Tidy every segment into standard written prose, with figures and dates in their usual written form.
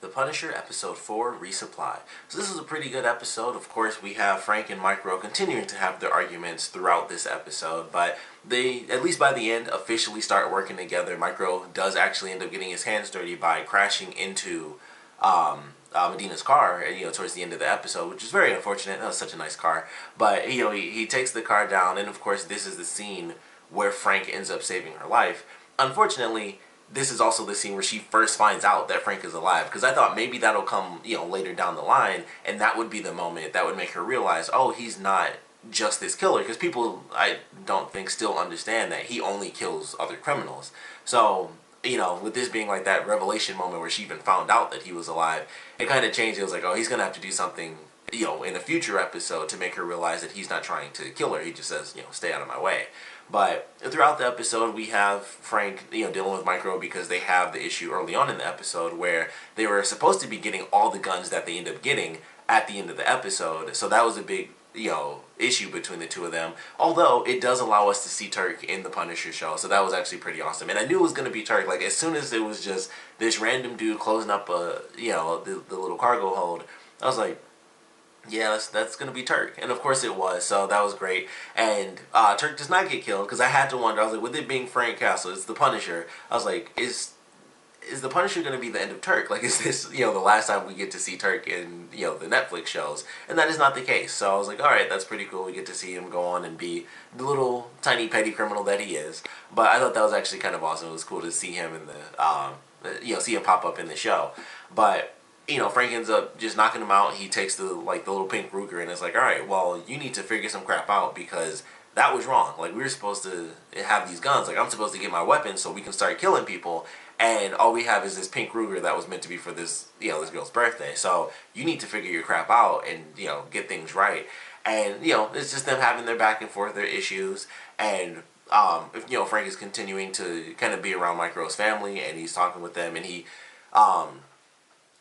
The Punisher, Episode 4, Resupply. So this is a pretty good episode. Of course, we have Frank and Micro continuing to have their arguments throughout this episode, but they, at least by the end, officially start working together. Micro does actually end up getting his hands dirty by crashing into Medina's car, towards the end of the episode, which is very unfortunate. That was such a nice car. But, he takes the car down, and of course, this is the scene where Frank ends up saving her life. Unfortunately, this is also the scene where she first finds out that Frank is alive, because I thought maybe that'll come, later down the line, and that would be the moment that would make her realize, oh, he's not just this killer, because people, I don't think, still understand that he only kills other criminals. So, with this being like that revelation moment where she even found out that he was alive, it kind of changed. It was like, oh, he's going to have to do something, in a future episode to make her realize that he's not trying to kill her. He just says, stay out of my way. But throughout the episode, we have Frank, dealing with Micro because they have the issue early on in the episode where they were supposed to be getting all the guns that they end up getting at the end of the episode. So that was a big, issue between the two of them. Although it does allow us to see Turk in the Punisher show, so that was actually pretty awesome. And I knew it was going to be Turk. Like, as soon as it was just this random dude closing up the little cargo hold, I was like, yeah, that's going to be Turk. And of course it was, so that was great. And Turk does not get killed, because I had to wonder. I was like, with it being Frank Castle, it's the Punisher. I was like, is the Punisher going to be the end of Turk? Like, is this, the last time we get to see Turk in, the Netflix shows? And that is not the case. So I was like, alright, that's pretty cool. We get to see him go on and be the little tiny petty criminal that he is. But I thought that was actually kind of awesome. It was cool to see him in the, see him pop up in the show. But Frank ends up just knocking him out. He takes the little pink Ruger and it's like, alright, well, you need to figure some crap out, because that was wrong. Like, we were supposed to have these guns. Like, I'm supposed to get my weapons so we can start killing people, and all we have is this pink Ruger that was meant to be for this, this girl's birthday. So you need to figure your crap out and, get things right. And, it's just them having their back and forth, their issues, and Frank is continuing to kind of be around Micro's family, and he's talking with them, and he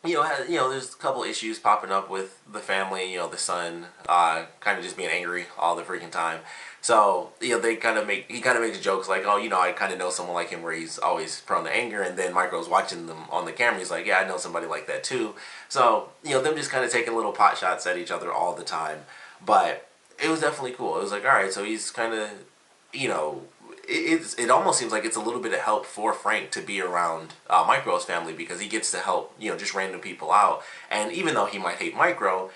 there's a couple issues popping up with the family. The son kind of just being angry all the freaking time. So, he kind of makes jokes like, oh, I kind of know someone like him where he's always prone to anger. And then Micro's watching them on the camera. He's like, yeah, I know somebody like that too. So, them just kind of taking little pot shots at each other all the time. But it was definitely cool. It was like, all right, so he's kind of, it almost seems like it's a little bit of help for Frank to be around Micro's family, because he gets to help, just random people out. And even though he might hate Micro,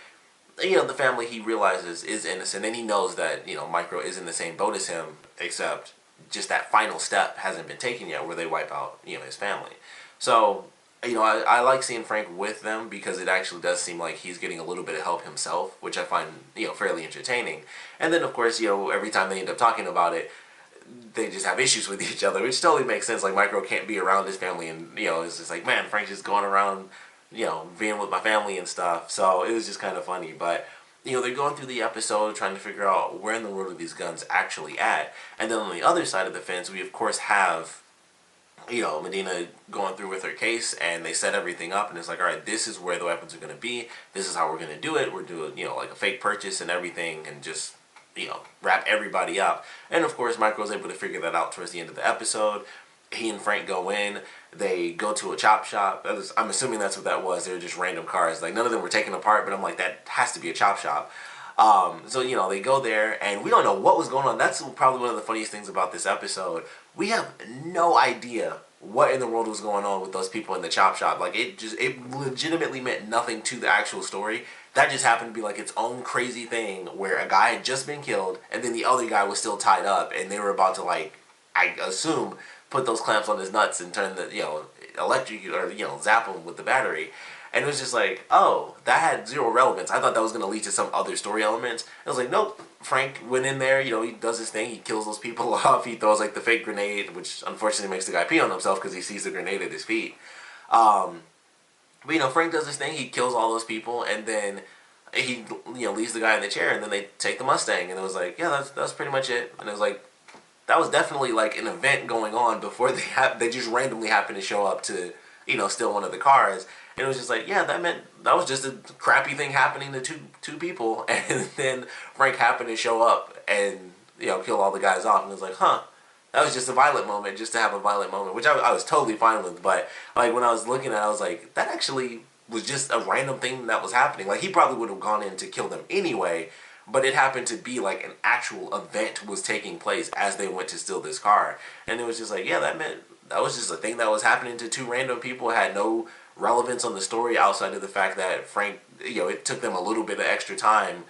the family, he realizes, is innocent, and he knows that, Micro is in the same boat as him, except just that final step hasn't been taken yet where they wipe out, his family. So, I like seeing Frank with them, because it actually does seem like he's getting a little bit of help himself, which I find, fairly entertaining. And then, of course, every time they end up talking about it, they just have issues with each other, which totally makes sense. Like, Micro can't be around his family, and, it's just like, man, Frank's just going around, being with my family and stuff. So it was just kind of funny. But, they're going through the episode trying to figure out where in the world are these guns actually at. And then on the other side of the fence, we of course have, Medina going through with her case, and they set everything up, and it's like, alright, this is where the weapons are going to be. This is how we're going to do it. We're doing, like a fake purchase and everything, and just, wrap everybody up. And of course, Michael's able to figure that out towards the end of the episode. He and Frank go in. They go to a chop shop. I'm assuming that's what that was. They were just random cars. Like, none of them were taken apart, but I'm like, that has to be a chop shop. So, they go there, and we don't know what was going on. That's probably one of the funniest things about this episode. We have no idea what in the world was going on with those people in the chop shop. Like, it legitimately meant nothing to the actual story. That just happened to be like its own crazy thing where a guy had just been killed, and then the other guy was still tied up, and they were about to, like, I assume, put those clamps on his nuts and turn the, electric, or, zap him with the battery. And it was just like, oh, that had zero relevance. I thought that was going to lead to some other story elements. I was like, nope. Frank went in there, he does his thing. He kills those people off. He throws, like, the fake grenade, which unfortunately makes the guy pee on himself because he sees the grenade at his feet. But, Frank does his thing. He kills all those people, and then he, leaves the guy in the chair, and then they take the Mustang. And it was like, yeah, that's pretty much it. And it was like, that was definitely like an event going on before they just randomly happened to show up to, steal one of the cars. And it was just like, yeah, that was just a crappy thing happening to two people. And then Frank happened to show up and, kill all the guys off. And it was like, huh, That was just a violent moment, just to have a violent moment, which I was totally fine with. But like when I was looking at it, I was like, that actually was just a random thing that was happening. Like he probably would have gone in to kill them anyway, but it happened to be like an actual event was taking place as they went to steal this car. And it was just like, yeah, that meant that was just a thing that was happening to two random people. It had no relevance on the story outside of the fact that Frank, it took them a little bit of extra time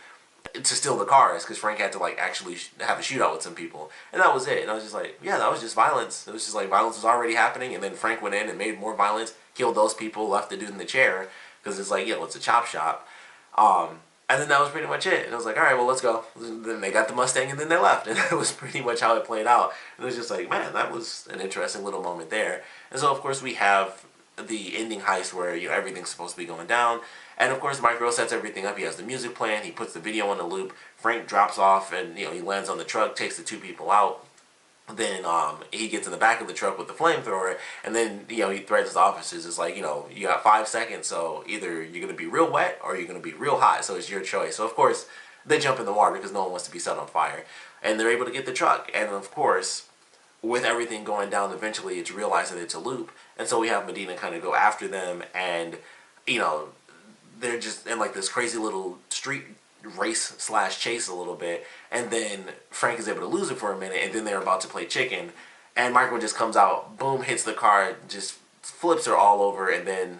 to steal the cars because Frank had to like actually have a shootout with some people, and that was it. And I was just like, yeah, that was just violence. It was just like violence was already happening, and then Frank went in and made more violence, killed those people, left the dude in the chair because it's like, it's a chop shop. And then that was pretty much it. And I was like, all right, well, let's go. Then they got the Mustang and then they left. And that was pretty much how it played out. And it was just like, man, that was an interesting little moment there. And so, of course, we have the ending heist where, everything's supposed to be going down. And, of course, Micro sets everything up. He has the music playing. He puts the video on the loop. Frank drops off and, he lands on the truck, takes the two people out. Then he gets in the back of the truck with the flamethrower, and then he threatens his officers. It's like, you got 5 seconds, so either you're gonna be real wet or you're gonna be real hot. So it's your choice. So of course they jump in the water because no one wants to be set on fire, and they're able to get the truck. And of course, with everything going down, eventually it's realized that it's a loop, and so we have Medina kind of go after them, and they're just in like this crazy little street race / chase a little bit, and then Frank is able to lose it for a minute, and then they're about to play chicken, and Michael just comes out, boom, hits the car, just flips her all over, and then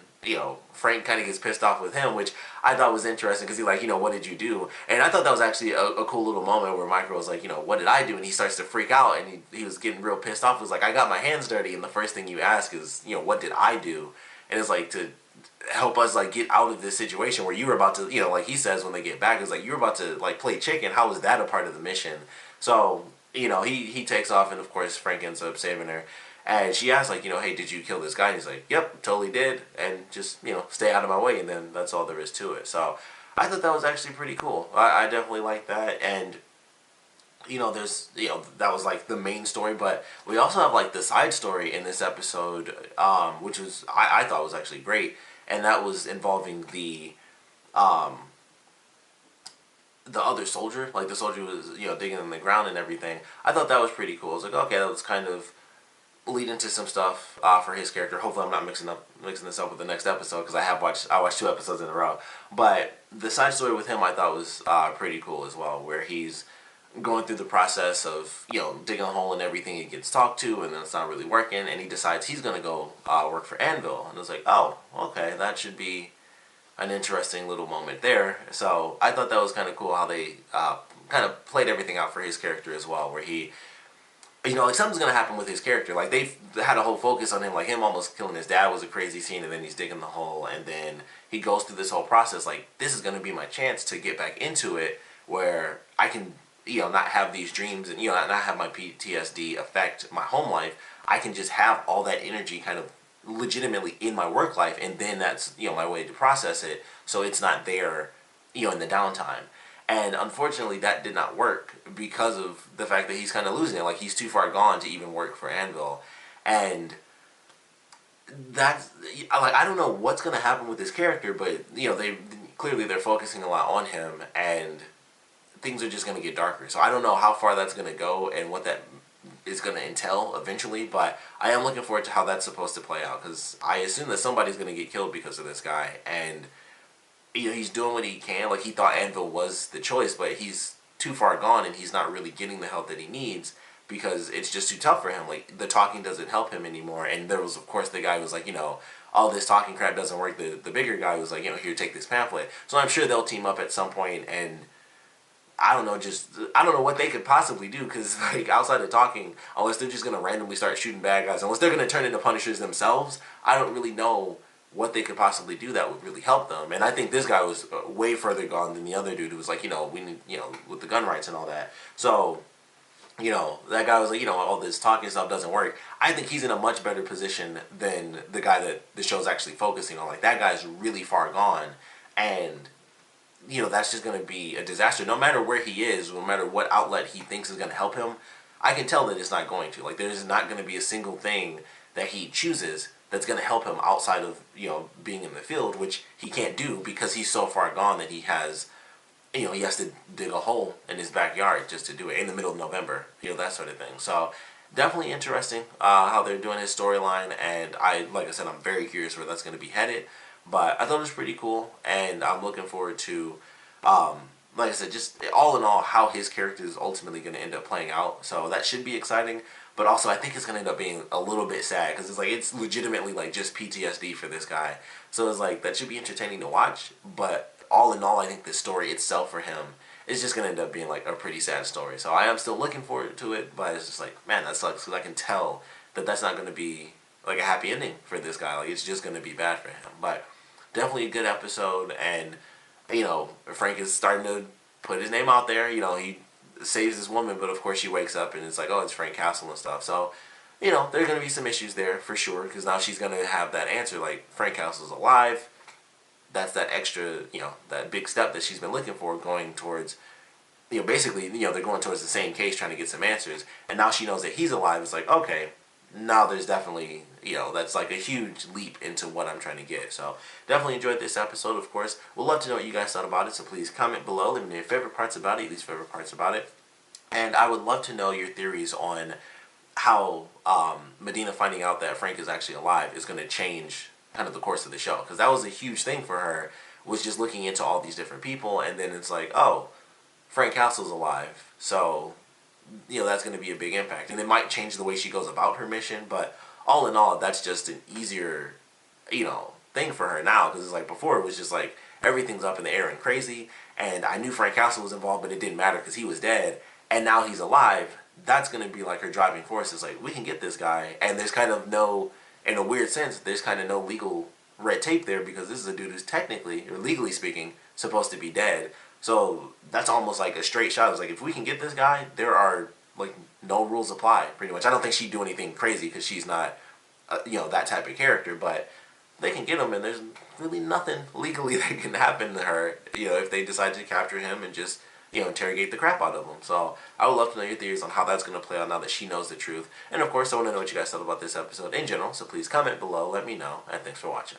Frank kind of gets pissed off with him, which I thought was interesting because he's like, what did you do? And I thought that was actually a cool little moment where Michael was like, what did I do? And he starts to freak out, and he was getting real pissed off. He was like, I got my hands dirty, and the first thing you ask is, what did I do? And it's like to help us like get out of this situation where you were about to, like he says when they get back, it's like you were about to like play chicken. How was that a part of the mission? So he takes off, and of course Frank ends up saving her, and she asks like, hey, did you kill this guy? And he's like, yep, totally did, and just stay out of my way, and then that's all there is to it. So I thought that was actually pretty cool. I definitely like that. And there's that was like the main story, but we also have like the side story in this episode, which was I thought was actually great. And that was involving the other soldier. Like the soldier was, digging in the ground and everything. I thought that was pretty cool. I was like, okay, that was kind of leading to some stuff for his character. Hopefully, I'm not mixing this up with the next episode because I watched 2 episodes in a row. But the side story with him I thought was pretty cool as well, where he's going through the process of digging a hole and everything. He gets talked to, and then it's not really working, and he decides he's gonna go work for Anvil. And it's like, oh, okay, that should be an interesting little moment there. So I thought that was kind of cool how they kind of played everything out for his character as well, where he, like something's gonna happen with his character. Like they had a whole focus on him, like him almost killing his dad was a crazy scene, and then he's digging the hole, and then he goes through this whole process. Like, this is gonna be my chance to get back into it, where I can not have these dreams and not have my PTSD affect my home life. I can just have all that energy kind of legitimately in my work life, and then that's my way to process it, so it's not there in the downtime. And unfortunately that did not work because of the fact that he's kind of losing it. Like, he's too far gone to even work for Anvil. And that's like, I don't know what's going to happen with this character, but they're focusing a lot on him, and things are just going to get darker. So I don't know how far that's going to go and what that is going to entail eventually, but I am looking forward to how that's supposed to play out, because I assume that somebody's going to get killed because of this guy, and he's doing what he can. Like, he thought Anvil was the choice, but he's too far gone, and he's not really getting the help that he needs because it's just too tough for him. Like, the talking doesn't help him anymore. And there was, of course, the guy who was like, all this talking crap doesn't work. The bigger guy was like, here, take this pamphlet. So I'm sure they'll team up at some point, and I don't know what they could possibly do, because like, outside of talking, unless they're just going to randomly start shooting bad guys, unless they're going to turn into Punishers themselves, I don't really know what they could possibly do that would really help them. And I think this guy was way further gone than the other dude who was like, we need, with the gun rights and all that. So, that guy was like, all this talking stuff doesn't work. I think he's in a much better position than the guy that the show's actually focusing on. Like, that guy's really far gone, and that's just going to be a disaster. No matter where he is, no matter what outlet he thinks is going to help him, I can tell that it's not going to. Like, there's not going to be a single thing that he chooses that's going to help him outside of, being in the field, which he can't do because he's so far gone that he has, he has to dig a hole in his backyard just to do it in the middle of November, that sort of thing. So definitely interesting how they're doing his storyline, and like I said, I'm very curious where that's going to be headed. But I thought it was pretty cool, and I'm looking forward to, like I said, just all in all, how his character is ultimately going to end up playing out. So that should be exciting. But also, I think it's going to end up being a little bit sad because it's legitimately like just PTSD for this guy. So it's like that should be entertaining to watch. But all in all, I think the story itself for him is just going to end up being like a pretty sad story. So I am still looking forward to it, but it's just like, man, that sucks because I can tell that that's not going to be like a happy ending for this guy. Like it's just going to be bad for him. But definitely a good episode, and Frank is starting to put his name out there. He saves this woman, but of course she wakes up and it's like, oh, it's Frank Castle and stuff. So, there are going to be some issues there for sure, because now she's going to have that answer, like, Frank Castle's alive. That's that extra, that big step that she's been looking for, going towards, basically, they're going towards the same case, trying to get some answers. And now she knows that he's alive. It's like, okay, now there's definitely, that's like a huge leap into what I'm trying to get. So definitely enjoyed this episode, of course. We'd love to know what you guys thought about it, so please comment below. Let me know your favorite parts about it, your least favorite parts about it. And I would love to know your theories on how Medina finding out that Frank is actually alive is going to change kind of the course of the show. Because that was a huge thing for her, was just looking into all these different people, and then it's like, oh, Frank Castle's alive, so that's going to be a big impact, and it might change the way she goes about her mission. But all in all, that's just an easier thing for her now, because it's like before it was just like everything's up in the air and crazy, and I knew Frank Castle was involved, but it didn't matter because he was dead, and now he's alive. That's going to be like her driving force. It's like, we can get this guy, and there's kind of no, in a weird sense, there's kind of no legal red tape there, because this is a dude who's technically, or legally speaking, supposed to be dead. So that's almost like a straight shot. It's like, if we can get this guy, there are like no rules apply, pretty much. I don't think she'd do anything crazy because she's not, that type of character. But they can get him, and there's really nothing legally that can happen to her, if they decide to capture him and just, interrogate the crap out of him. So I would love to know your theories on how that's going to play out now that she knows the truth. And of course, I want to know what you guys thought about this episode in general. So please comment below, let me know, and thanks for watching.